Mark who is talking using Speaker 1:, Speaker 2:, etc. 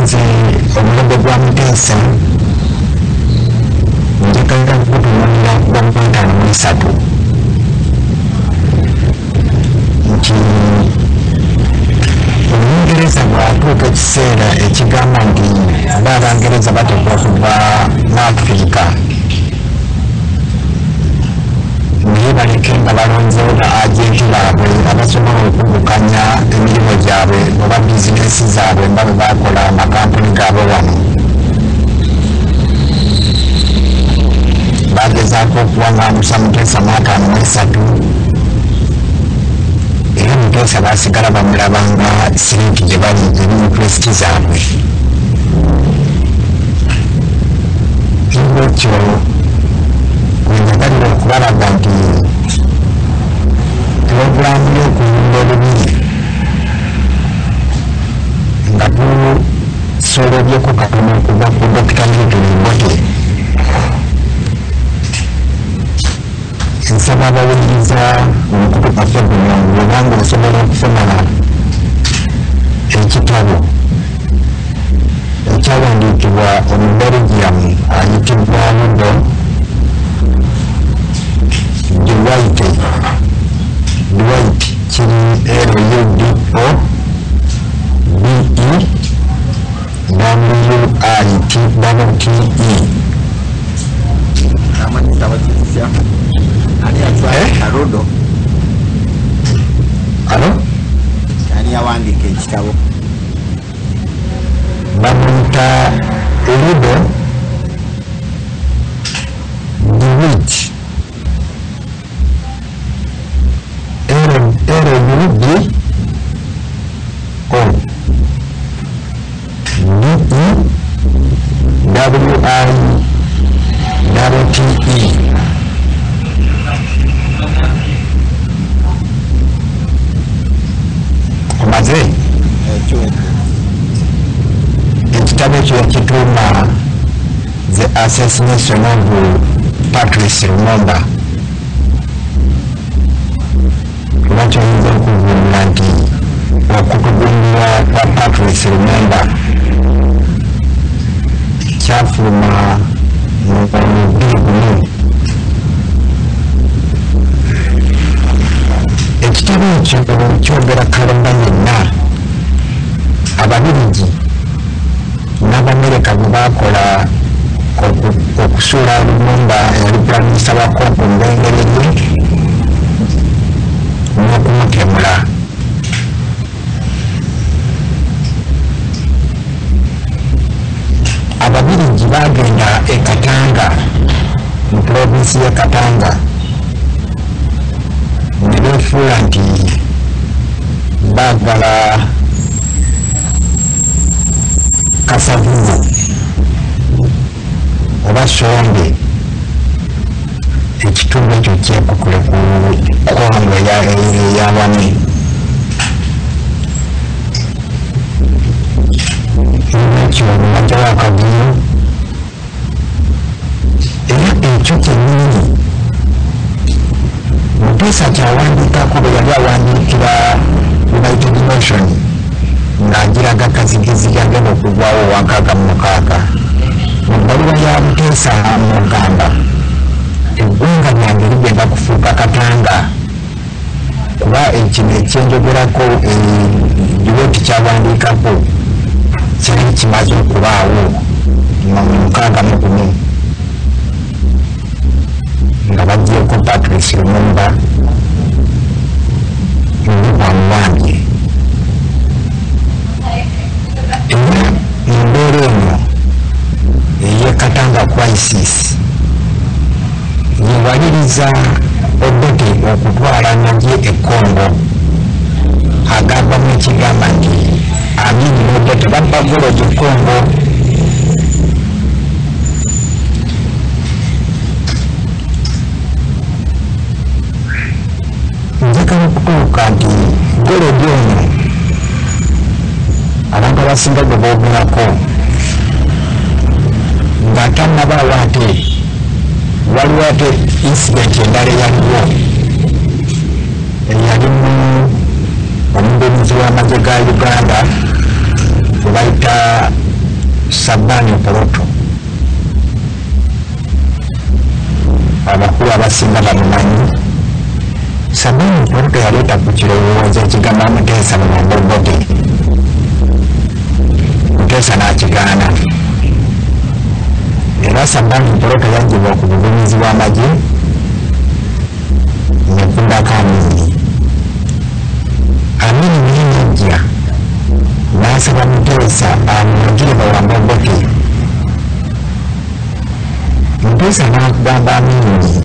Speaker 1: nze omulembe gwa Muteesa njagala kutunuulira kuba 53 nti Olungereza bw'atuuka ekiseera ekigamba nti Ab'Abangereza bateekwa okuva mu Afrika naye baleke nga balonzeewo ba agenti baabwe abasobola okuvuganya emirimu gyabwe oba bizinesi zaabwe nga bwe bakola amakampuni gaabwe wano. Bagezaako okuwaŋŋamusa Muteesa mu 53 era Muteesa baasigala bamulabanga sirinki gye bali ebiyunivesiti zaabwe. Ekyo wenjagalira okubalaga nti pulogulaamu y'okuyimba olubiri nga tusoloobyeko katono okuva ku Dr. Milton Obote. Nsaba abawuliriza omukutu kaffe guno obanga osobola okufuna ekitabo ekyawandiikibwa Omubelgium ayitibwa Ludo Dwight kiri LUDOBEWITTE. Alo?
Speaker 2: Ani yawandiika ekitabo?
Speaker 1: Bamuyita Ludo Dwight LUDOWITTE. Omaze? Ekitabo ekyo yakituuma The Assassination of Patrice Lumumba. Lwaki oyinza okuvumbula nti okutugumbula kwa Patrice Lumumba kyafuluma mu 2001. Ekitabo ekyo kyogera Kalonda yenna, Ababiligi n'Abamerika bwe baakola okusuula Lumumba eyali Prime Minister wa Congo mu Bungereza n'okumutemula. Ababiligi baagenda e Katanga mu provinsi ya Katanga ne beefuula nti baagala Kasavubu oba Sonde ekitundu ekyo kyekukule ku Kongo ey'awamu. Ekyo olumajja w'akavuyo era ekyo kyennyini Muteesa kyawandiikako bwe yali awandiikira United Nation ng'agiraga kazigezi yagenda okugwawo wa 66. Mu bbaluwa ya Muteesa amugamba eggwanga lyange ligenda kufuuka Katanga kuba ekino ekyenjogerako Dwight kyawandiikako kyali kimaze okubaawo mu 61 nga baggyeko Patrice Lumumba n'obwamu bwange. Era mu mbeera eno ey'Ekatanga crisis yewaliriza Obote okutwala amagye e Congo agavamu ekigamba nti Amin Obote babba Gorojo e Congo. Njagala okutuuka nti Gorojo ono abantu abasinga gwe boogulako ng'atannabaawo ate waliwo ate incident endala eyaliwo eyalimu omuduumizi w'amagye ga Uganda gwe bayita Sabani Poroto abakulu abasinga bamumanyi. Sabani Poroto yaleeta ku kirowoozo ekigamba Muteesa mu Mambogote. Muteesa n'akigaana. Era Sabani Poroto yaggyibwa ku buvumizi bw'amagye nekundako Amini n'ajja n'asaba Muteesa amulagire Bawambogote. Muteesa n'agamba Amini